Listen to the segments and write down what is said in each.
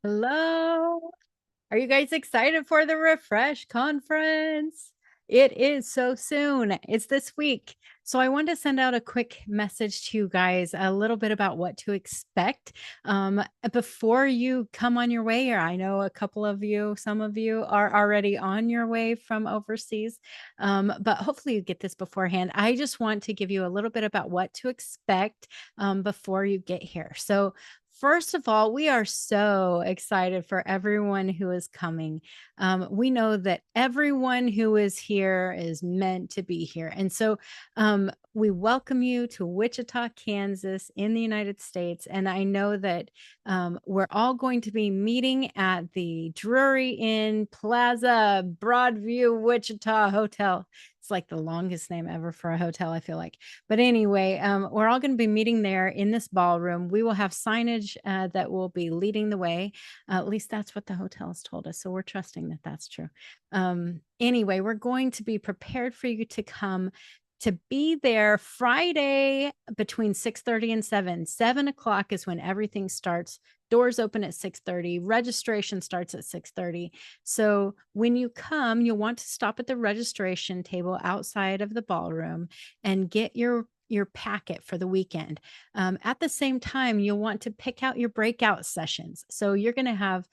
Hello. Are you guys excited for the Refresh Conference? It is so soon. It's this week. So I wanted to send out a quick message to you guys, a little bit about what to expect before you come on your way. Or I know a couple of you, some of you are already on your way from overseas, but hopefully you get this beforehand. I just want to give you a little bit about what to expect before you get here. So first of all, we are so excited for everyone who is coming. We know that everyone who is here is meant to be here. And so we welcome you to Wichita, Kansas, in the United States. And I know that we're all going to be meeting at the Drury Inn Plaza Broadview Wichita Hotel. It's like the longest name ever for a hotel, I feel like. But anyway, we're all going to be meeting there in this ballroom. We will have signage that will be leading the way. At least that's what the hotel has told us. So we're trusting that that's true. Anyway, we're going to be prepared for you to come to be there Friday between 6:30 and 7. 7 o'clock is when everything starts. Doors open at 6:30. Registration starts at 6:30. So when you come, you'll want to stop at the registration table outside of the ballroom and get your packet for the weekend. At the same time, you'll want to pick out your breakout sessions. So you're going to have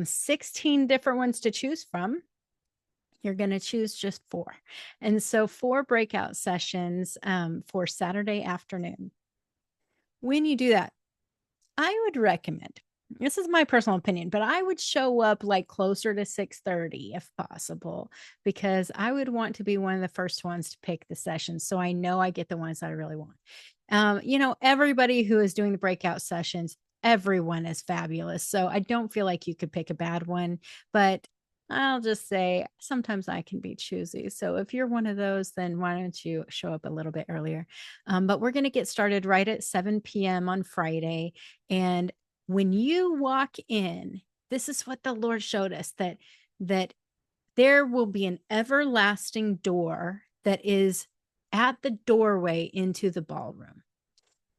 16 different ones to choose from. You're going to choose just 4. And so 4 breakout sessions for Saturday afternoon. When you do that, I would recommend, this is my personal opinion, but I would show up like closer to 6:30 if possible, because I would want to be one of the first ones to pick the sessions. So I know I get the ones that I really want. Everybody who is doing the breakout sessions, everyone is fabulous. So I don't feel like you could pick a bad one, but I'll just say sometimes I can be choosy. So if you're one of those, then why don't you show up a little bit earlier? But we're going to get started right at 7 p.m. on Friday. And when you walk in, this is what the Lord showed us, that there will be an everlasting door that is at the doorway into the ballroom.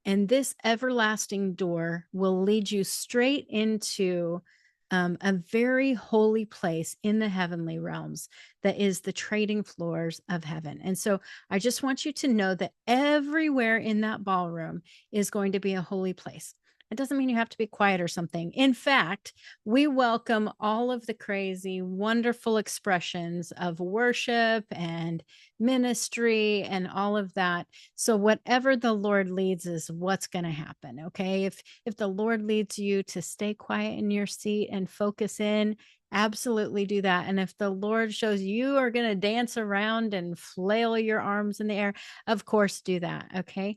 And this everlasting door will lead you straight into a very holy place in the heavenly realms that is the trading floors of heaven. And so I just want you to know that everywhere in that ballroom is going to be a holy place. It doesn't mean you have to be quiet or something. In fact, we welcome all of the crazy, wonderful expressions of worship and ministry and all of that. So whatever the Lord leads is what's going to happen. Okay. If the Lord leads you to stay quiet in your seat and focus in, absolutely do that. And if the Lord shows you are going to dance around and flail your arms in the air, of course, do that. Okay.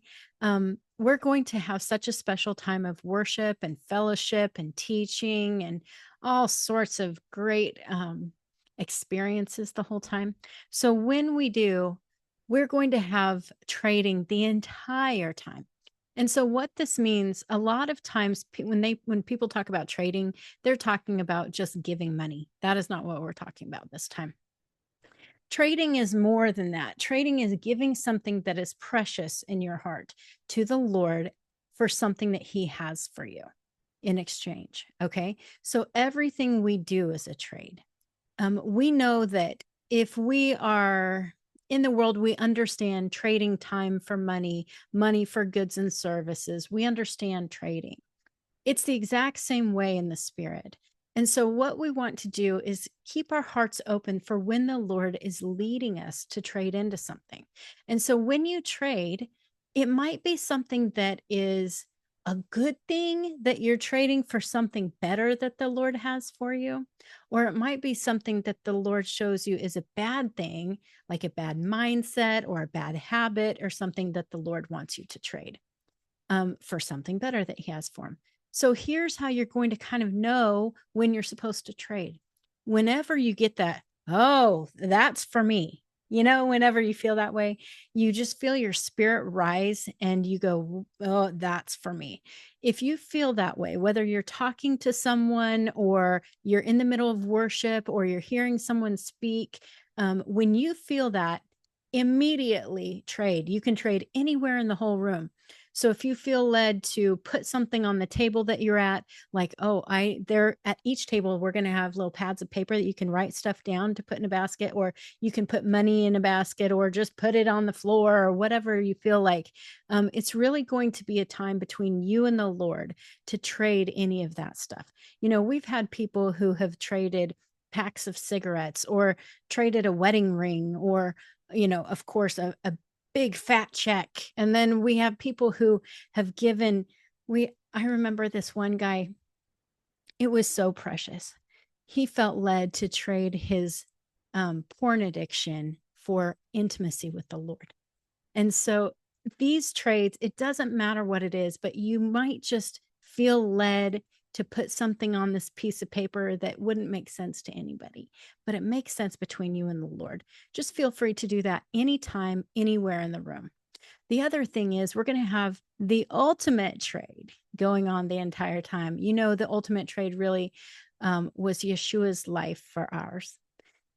We're going to have such a special time of worship and fellowship and teaching and all sorts of great experiences the whole time. So when we do, we're going to have trading the entire time. And so what this means, a lot of times when people talk about trading, they're talking about just giving money. That is not what we're talking about this time. Trading is more than that. Trading is giving something that is precious in your heart to the Lord for something that he has for you in exchange. Okay. So everything we do is a trade. We know that if we are in the world, we understand trading time for money, money for goods and services. We understand trading. It's the exact same way in the spirit. And so, what we want to do is keep our hearts open for when the Lord is leading us to trade into something. And so, when you trade, it might be something that is a good thing that you're trading for something better that the Lord has for you, or it might be something that the Lord shows you is a bad thing, like a bad mindset or a bad habit or something that the Lord wants you to trade for something better that he has for him. So here's how you're going to kind of know when you're supposed to trade. Whenever you get that, oh, that's for me. Whenever you feel that way, you just feel your spirit rise and you go, oh, that's for me. If you feel that way, whether you're talking to someone or you're in the middle of worship or you're hearing someone speak, when you feel that, immediately trade. You can trade anywhere in the whole room. So if you feel led to put something on the table that you're at, like, oh, there at each table, we're going to have little pads of paper that you can write stuff down to put in a basket, or you can put money in a basket, or just put it on the floor, or whatever you feel like. It's really going to be a time between you and the Lord to trade any of that stuff. We've had people who have traded packs of cigarettes, or traded a wedding ring, or, of course, a big fat check. And then we have people who have given, I remember this one guy, it was so precious. He felt led to trade his porn addiction for intimacy with the Lord. And so these trades, it doesn't matter what it is, but you might just feel led to put something on this piece of paper that wouldn't make sense to anybody, but it makes sense between you and the Lord. Just feel free to do that anytime, anywhere in the room. The other thing is, we're going to have the ultimate trade going on the entire time. The ultimate trade really was Yeshua's life for ours.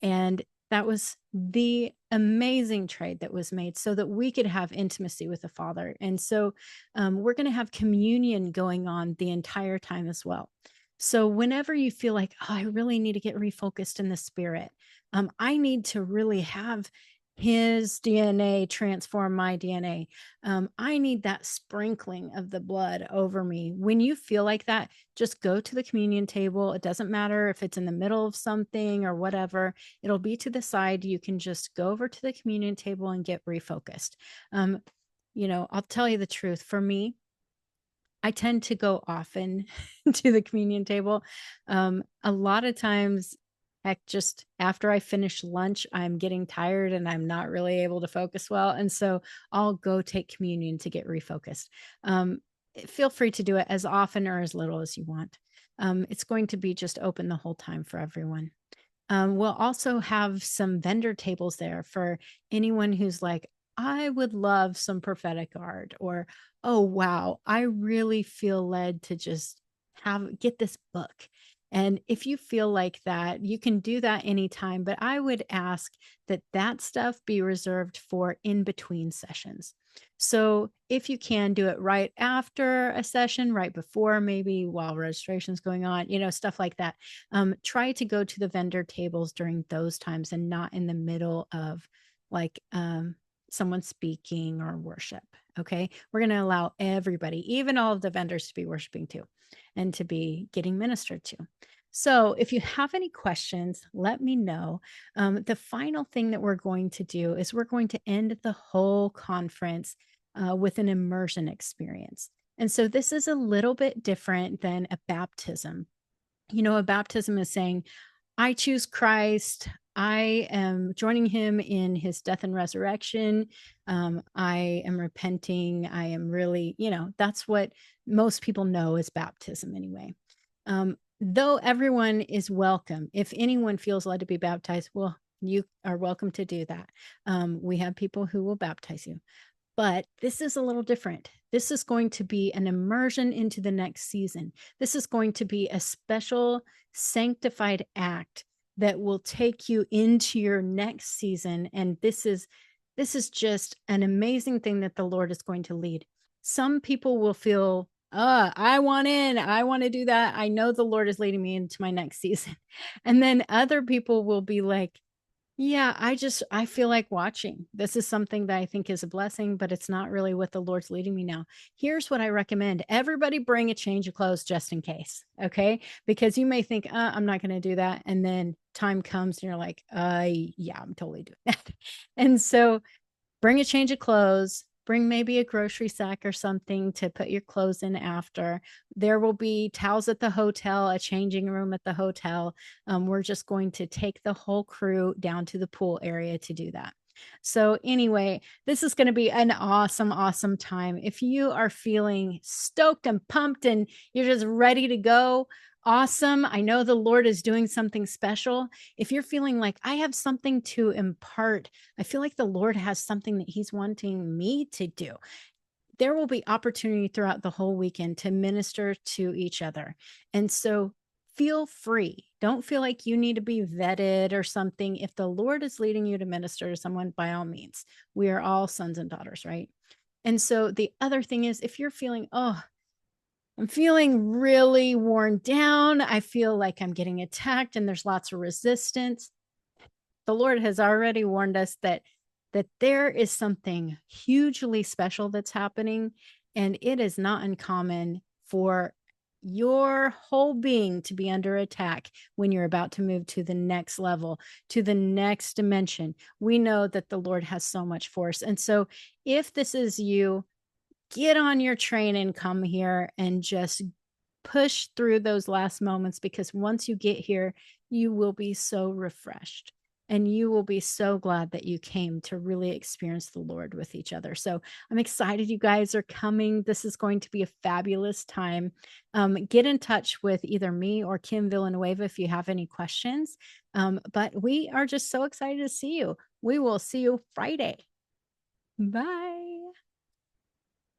And that was the amazing trade that was made so that we could have intimacy with the Father. And so we're going to have communion going on the entire time as well. So whenever you feel like, oh, I really need to get refocused in the spirit, I need to really have his DNA transform my DNA. I need that sprinkling of the blood over me. When you feel like that, just go to the communion table. It doesn't matter if it's in the middle of something or whatever, it'll be to the side. You can just go over to the communion table and get refocused. I'll tell you the truth. For me, I tend to go often to the communion table. A lot of times, heck, just after I finish lunch, I'm getting tired and I'm not really able to focus well. And so I'll go take communion to get refocused. Feel free to do it as often or as little as you want. It's going to be just open the whole time for everyone. We'll also have some vendor tables there for anyone who's like, I would love some prophetic art, or, oh, wow, I really feel led to just get this book. And if you feel like that, you can do that anytime. But I would ask that stuff be reserved for in between sessions. So if you can do it right after a session, right before, maybe while registration's going on, stuff like that. Try to go to the vendor tables during those times and not in the middle of like someone speaking or worship. Okay. We're going to allow everybody, even all of the vendors, to be worshiping too and to be getting ministered to. So if you have any questions, let me know. The final thing that we're going to do is we're going to end the whole conference with an immersion experience. And so this is a little bit different than a baptism. A baptism is saying, I choose Christ. I am joining him in his death and resurrection. I am repenting. I am really, that's what most people know as baptism anyway. Though everyone is welcome, if anyone feels led to be baptized, well, you are welcome to do that. We have people who will baptize you. But this is a little different. This is going to be an immersion into the next season. This is going to be a special sanctified act that will take you into your next season. And this is just an amazing thing that the Lord is going to lead. Some people will feel, I want in, I want to do that. I know the Lord is leading me into my next season. And then other people will be like, yeah, I feel like watching. This is something that I think is a blessing, but it's not really what the Lord's leading me now. Here's what I recommend. Everybody bring a change of clothes just in case. Okay. Because you may think, I'm not going to do that. And then time comes and you're like, yeah, I'm totally doing that. And so bring a change of clothes, bring maybe a grocery sack or something to put your clothes in after. There will be towels at the hotel, a changing room at the hotel. We're just going to take the whole crew down to the pool area to do that. So anyway, this is going to be an awesome, awesome time. If you are feeling stoked and pumped and you're just ready to go, awesome. I know the Lord is doing something special. If you're feeling like I have something to impart, I feel like the Lord has something that he's wanting me to do, there will be opportunity throughout the whole weekend to minister to each other. And so feel free. Don't feel like you need to be vetted or something. If the Lord is leading you to minister to someone, by all means, we are all sons and daughters, right? And so the other thing is if you're feeling, oh, I'm feeling really worn down, I feel like I'm getting attacked and there's lots of resistance. The Lord has already warned us that there is something hugely special that's happening, and it is not uncommon for your whole being to be under attack when you're about to move to the next level, to the next dimension. We know that the Lord has so much force. And so if this is you, get on your train and come here and just push through those last moments, because once you get here, you will be so refreshed and you will be so glad that you came to really experience the Lord with each other. So I'm excited you guys are coming. This is going to be a fabulous time. Get in touch with either me or Kim Villanueva if you have any questions. But we are just so excited to see you. We will see you Friday. Bye.